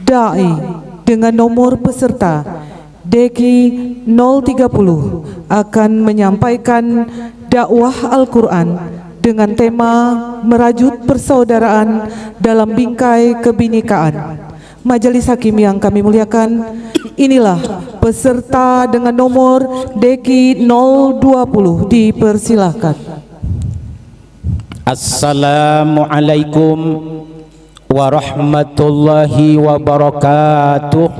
Dai dengan nomor peserta Deki 030 akan menyampaikan dakwah Al-Quran dengan tema merajut persaudaraan dalam bingkai kebinekaan. Majelis Hakim yang kami muliakan, inilah peserta dengan nomor Deki 020, dipersilahkan. Assalamualaikum warahmatullahi wabarakatuh.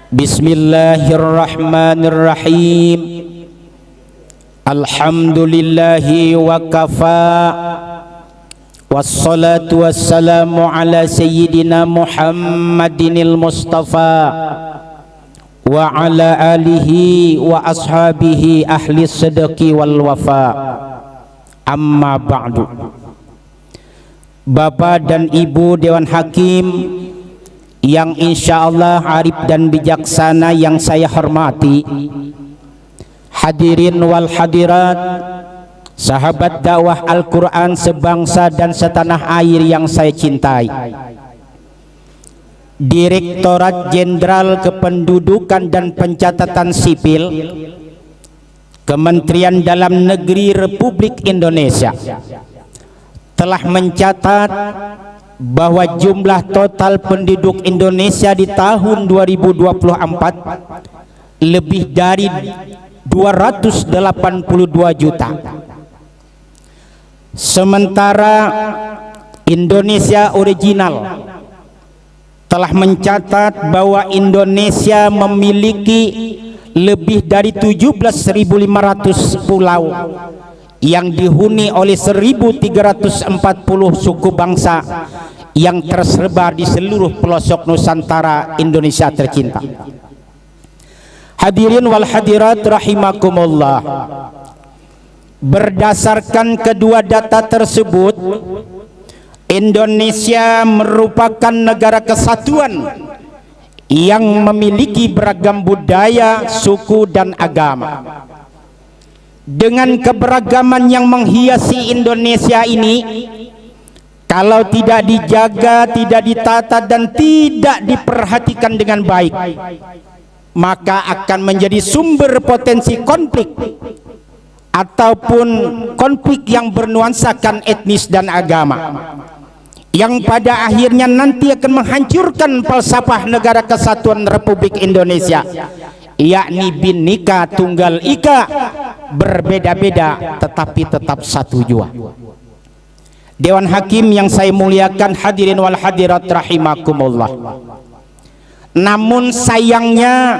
Bismillahirrahmanirrahim. Alhamdulillahi wa kafa, wassalatu wassalamu ala sayyidina Muhammadinil Mustafa wa ala alihi wa ashabihi ahli sedeki wal wafa. Amma ba'du. Bapak dan Ibu Dewan Hakim yang insyaallah arif dan bijaksana yang saya hormati, hadirin wal hadirat, sahabat dakwah Al-Quran sebangsa dan setanah air yang saya cintai, Direktorat Jenderal Kependudukan dan Pencatatan Sipil Kementerian Dalam Negeri Republik Indonesia telah mencatat bahwa jumlah total penduduk Indonesia di tahun 2024 lebih dari 282 juta. Sementara Indonesia Original telah mencatat bahwa Indonesia memiliki lebih dari 17.500 pulau yang dihuni oleh 1.340 suku bangsa yang tersebar di seluruh pelosok Nusantara Indonesia tercinta. Hadirin wal hadirat rahimakumullah, berdasarkan kedua data tersebut, Indonesia merupakan negara kesatuan yang memiliki beragam budaya, suku dan agama. Dengan keberagaman yang menghiasi Indonesia ini, kalau tidak dijaga, tidak ditata dan tidak diperhatikan dengan baik, maka akan menjadi sumber potensi konflik ataupun konflik yang bernuansakan etnis dan agama, yang pada akhirnya nanti akan menghancurkan falsafah negara kesatuan Republik Indonesia, yakni Bhinneka Tunggal Ika, berbeda-beda tetapi tetap satu jua. Dewan Hakim yang saya muliakan, hadirin wal hadirat rahimakumullah, namun sayangnya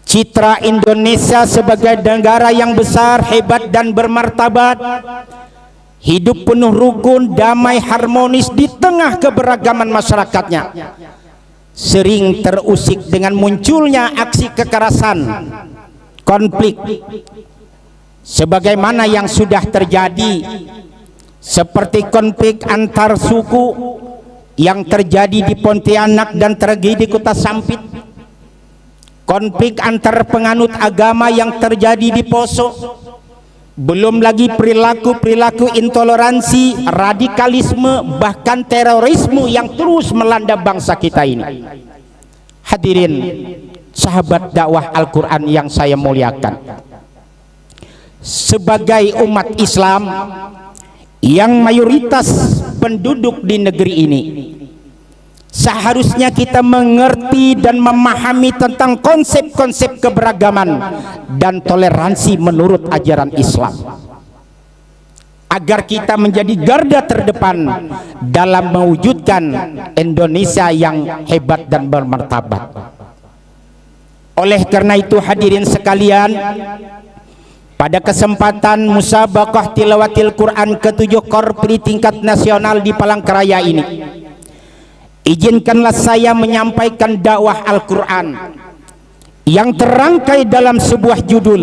citra Indonesia sebagai negara yang besar, hebat dan bermartabat, hidup penuh rukun, damai, harmonis di tengah keberagaman masyarakatnya, sering terusik dengan munculnya aksi kekerasan, konflik, sebagaimana yang sudah terjadi, seperti konflik antar suku yang terjadi di Pontianak dan terjadi di Kota Sampit, konflik antar penganut agama yang terjadi di Poso, belum lagi perilaku-perilaku intoleransi, radikalisme, bahkan terorisme yang terus melanda bangsa kita ini. Hadirin sahabat dakwah Al-Quran yang saya muliakan, sebagai umat Islam yang mayoritas penduduk di negeri ini, seharusnya kita mengerti dan memahami tentang konsep-konsep keberagaman dan toleransi menurut ajaran Islam, agar kita menjadi garda terdepan dalam mewujudkan Indonesia yang hebat dan bermartabat. Oleh karena itu, hadirin sekalian, pada kesempatan musabaqah tilawatil Quran ke-7 Korpri tingkat nasional di Palangkaraya ini, izinkanlah saya menyampaikan dakwah Al-Quran yang terangkai dalam sebuah judul,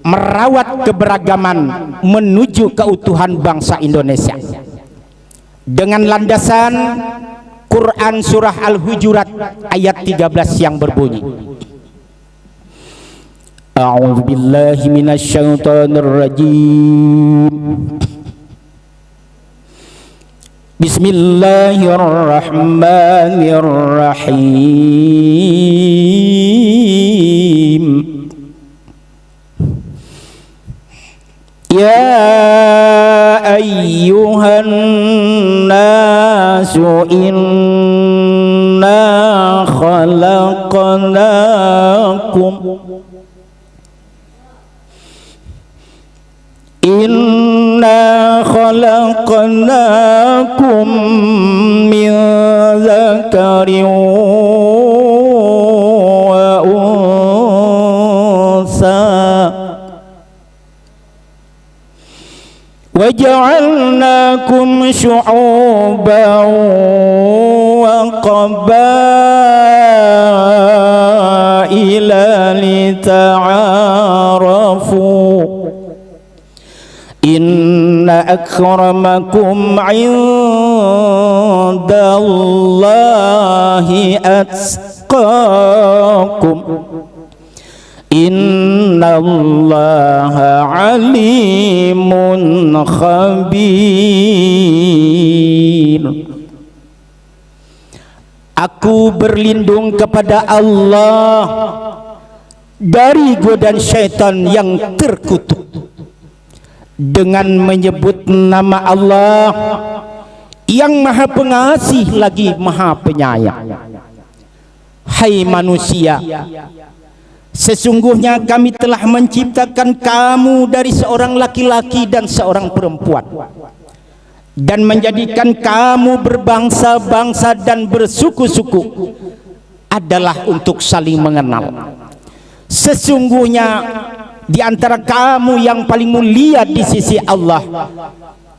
merawat keberagaman menuju keutuhan bangsa Indonesia, dengan landasan Quran surah Al-Hujurat ayat 13 yang berbunyi, A'udzu billahi minasyaitonir rajim. Bismillahirrahmanirrahim. Ya ayyuhan nasu inna khalaqnakum min dzakarin wa unsa wa ja'alnakum syu'uban wa qabaila lita'arafu inna akramakum 'indallahi atqakum innallaha 'alimun khabir. Aku berlindung kepada Allah dari godaan syaitan yang terkutuk dengan menyebut nama Allah yang Maha Pengasih lagi Maha Penyayang. Hai manusia, sesungguhnya kami telah menciptakan kamu dari seorang laki-laki dan seorang perempuan dan menjadikan kamu berbangsa-bangsa dan bersuku-suku adalah untuk saling mengenal. Sesungguhnya di antara kamu yang paling mulia di sisi Allah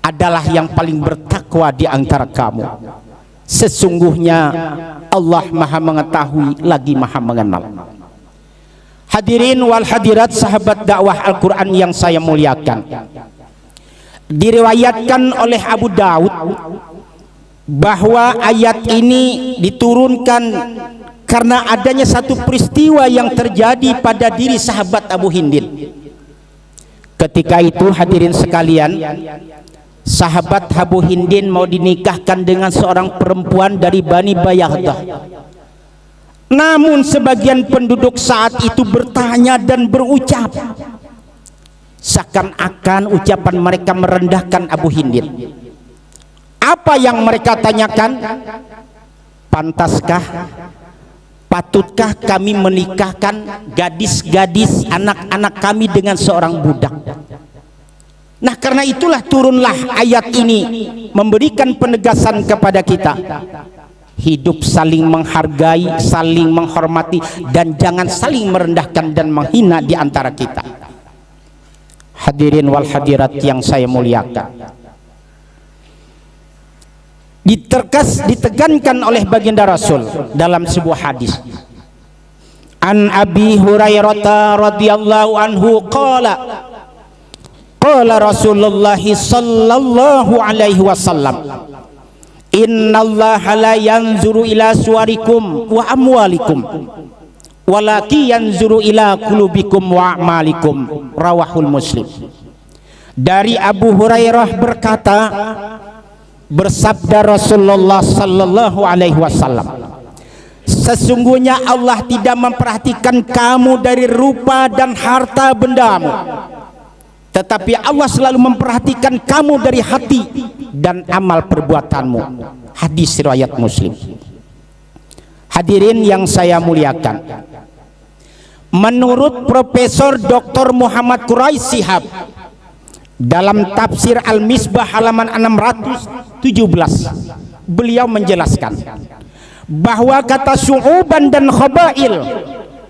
adalah yang paling bertakwa di antara kamu. Sesungguhnya Allah Maha mengetahui lagi Maha mengenal. Hadirin wal hadirat sahabat dakwah Al-Quran yang saya muliakan, diriwayatkan oleh Abu Daud bahwa ayat ini diturunkan karena adanya satu peristiwa yang terjadi pada diri sahabat Abu Hindin. Ketika itu hadirin sekalian, sahabat Abu Hindin mau dinikahkan dengan seorang perempuan dari Bani Bayahdah. Namun sebagian penduduk saat itu bertanya dan berucap, seakan-akan ucapan mereka merendahkan Abu Hindin. Apa yang mereka tanyakan? Pantaskah, patutkah kami menikahkan gadis-gadis anak-anak kami dengan seorang budak? Nah, karena itulah turunlah ayat ini memberikan penegasan kepada kita. Hidup saling menghargai, saling menghormati, dan jangan saling merendahkan dan menghina di antara kita. Hadirin wal hadirat yang saya muliakan, ditegankan oleh baginda Rasul dalam sebuah hadis. An Abi Hurairah radhiyallahu anhu qala Rasulullah sallallahu alaihi wasallam, innallaha la yanzuru ila suwarikum wa amwalikum walaki yanzuru ila qulubikum wa a'malikum. Rawahul Muslim. Dari Abu Hurairah berkata, bersabda Rasulullah sallallahu alaihi wasallam, sesungguhnya Allah tidak memperhatikan kamu dari rupa dan harta bendamu, tetapi Allah selalu memperhatikan kamu dari hati dan amal perbuatanmu. Hadis riwayat Muslim. Hadirin yang saya muliakan, menurut Profesor Dr. Muhammad Quraish Shihab dalam tafsir Al-Misbah halaman 617, beliau menjelaskan bahwa kata syu'uban dan khabail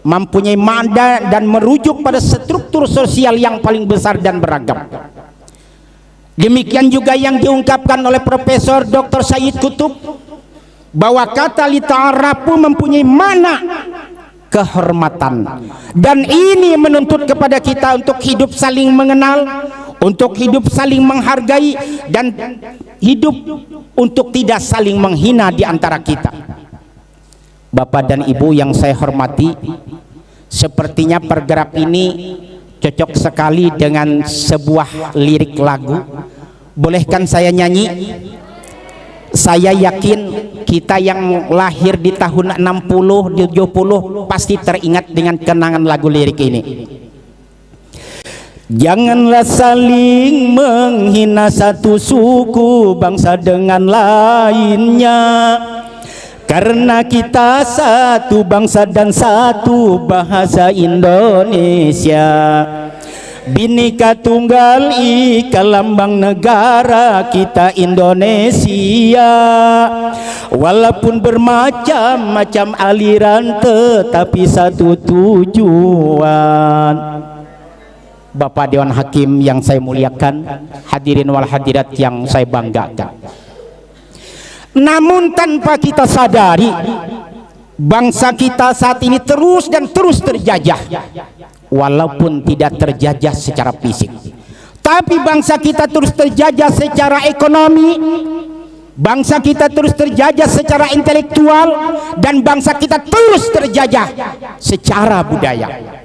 mempunyai makna dan merujuk pada struktur sosial yang paling besar dan beragam. Demikian juga yang diungkapkan oleh Profesor Dr. Sayyid Qutb bahwa kata lita'arafu mempunyai makna kehormatan, dan ini menuntut kepada kita untuk hidup saling mengenal, untuk hidup saling menghargai, dan hidup untuk tidak saling menghina di antara kita. Bapak dan Ibu yang saya hormati, sepertinya paragraf ini cocok sekali dengan sebuah lirik lagu. Bolehkan saya nyanyi? Saya yakin kita yang lahir di tahun 60, 70 pasti teringat dengan kenangan lagu lirik ini. Janganlah saling menghina satu suku bangsa dengan lainnya, karena kita satu bangsa dan satu bahasa Indonesia. Bhinneka Tunggal Ika lambang negara kita Indonesia. Walaupun bermacam-macam aliran tetapi satu tujuan. Bapak Dewan Hakim yang saya muliakan, hadirin wal hadirat yang saya banggakan. Namun tanpa kita sadari, bangsa kita saat ini terus dan terus terjajah. Walaupun tidak terjajah secara fisik, tapi bangsa kita terus terjajah secara ekonomi, bangsa kita terus terjajah secara intelektual, dan bangsa kita terus terjajah secara budaya.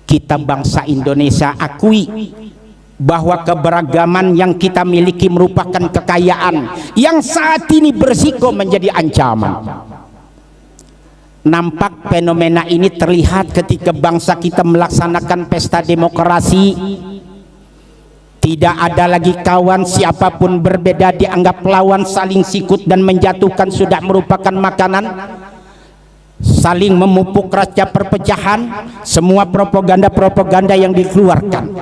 Kita bangsa Indonesia akui bahwa keberagaman yang kita miliki merupakan kekayaan yang saat ini berisiko menjadi ancaman. Nampak fenomena ini terlihat ketika bangsa kita melaksanakan pesta demokrasi. Tidak ada lagi kawan, siapapun berbeda dianggap lawan, saling sikut dan menjatuhkan sudah merupakan makanan. Saling memupuk rasa perpecahan, semua propaganda-propaganda yang dikeluarkan.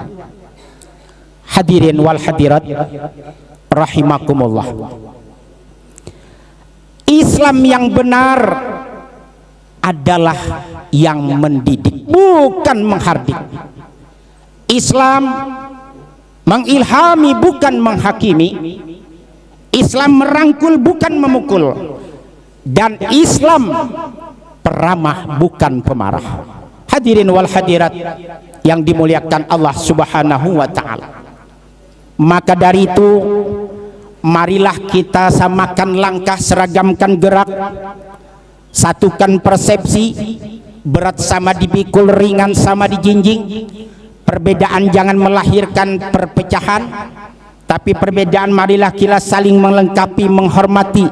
Hadirin wal hadirat rahimakumullah. Islam yang benar adalah yang mendidik, bukan menghardik. Islam mengilhami, bukan menghakimi. Islam merangkul, bukan memukul. Dan Islam peramah, bukan pemarah. Hadirin wal hadirat yang dimuliakan Allah Subhanahu wa ta'ala. Maka dari itu, marilah kita samakan langkah, seragamkan gerak, satukan persepsi, berat sama dipikul, ringan sama dijinjing. Perbedaan jangan melahirkan perpecahan, tapi perbedaan marilah kita saling melengkapi, menghormati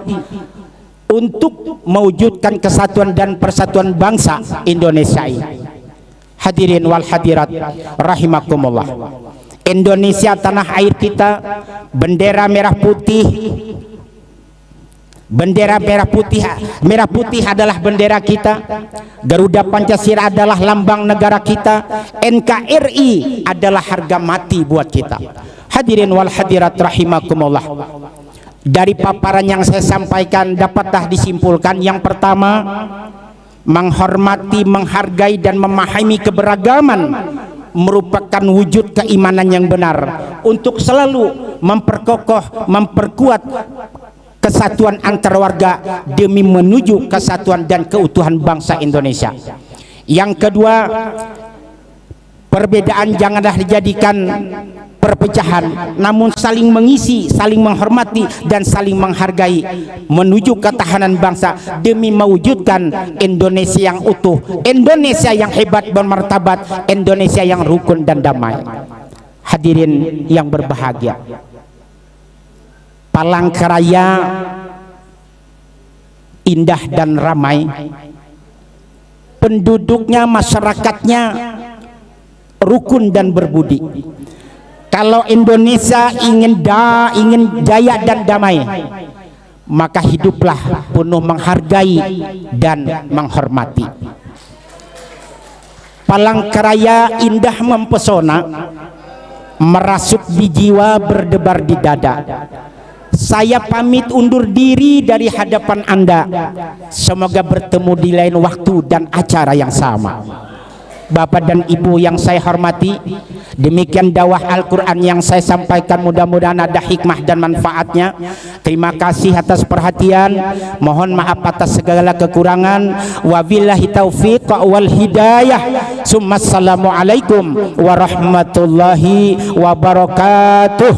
untuk mewujudkan kesatuan dan persatuan bangsa Indonesia ini. Hadirin wal hadirat rahimakumullah. Indonesia tanah air kita, bendera merah putih. Bendera merah putih adalah bendera kita. Garuda Pancasila adalah lambang negara kita. NKRI adalah harga mati buat kita. Hadirin wal hadirat rahimakumullah. Dari paparan yang saya sampaikan dapatlah disimpulkan, yang pertama, menghormati, menghargai dan memahami keberagaman merupakan wujud keimanan yang benar untuk selalu memperkokoh, memperkuat kesatuan antar warga demi menuju kesatuan dan keutuhan bangsa Indonesia. Yang kedua, perbedaan janganlah dijadikan perpecahan, namun saling mengisi, saling menghormati dan saling menghargai menuju ketahanan bangsa demi mewujudkan Indonesia yang utuh, Indonesia yang hebat bermartabat, Indonesia yang rukun dan damai. Hadirin yang berbahagia, Palangkaraya indah dan ramai, penduduknya, masyarakatnya rukun dan berbudi. Kalau Indonesia ingin jaya dan damai, maka hiduplah penuh menghargai dan menghormati. Palangkaraya indah mempesona, merasuk di jiwa, berdebar di dada. Saya pamit undur diri dari hadapan Anda. Semoga bertemu di lain waktu dan acara yang sama. Bapak dan Ibu yang saya hormati, demikian dakwah Al-Quran yang saya sampaikan, mudah-mudahan ada hikmah dan manfaatnya. Terima kasih atas perhatian, mohon maaf atas segala kekurangan. Wabillahi taufiq wal hidayah. Assalamualaikum warahmatullahi wabarakatuh.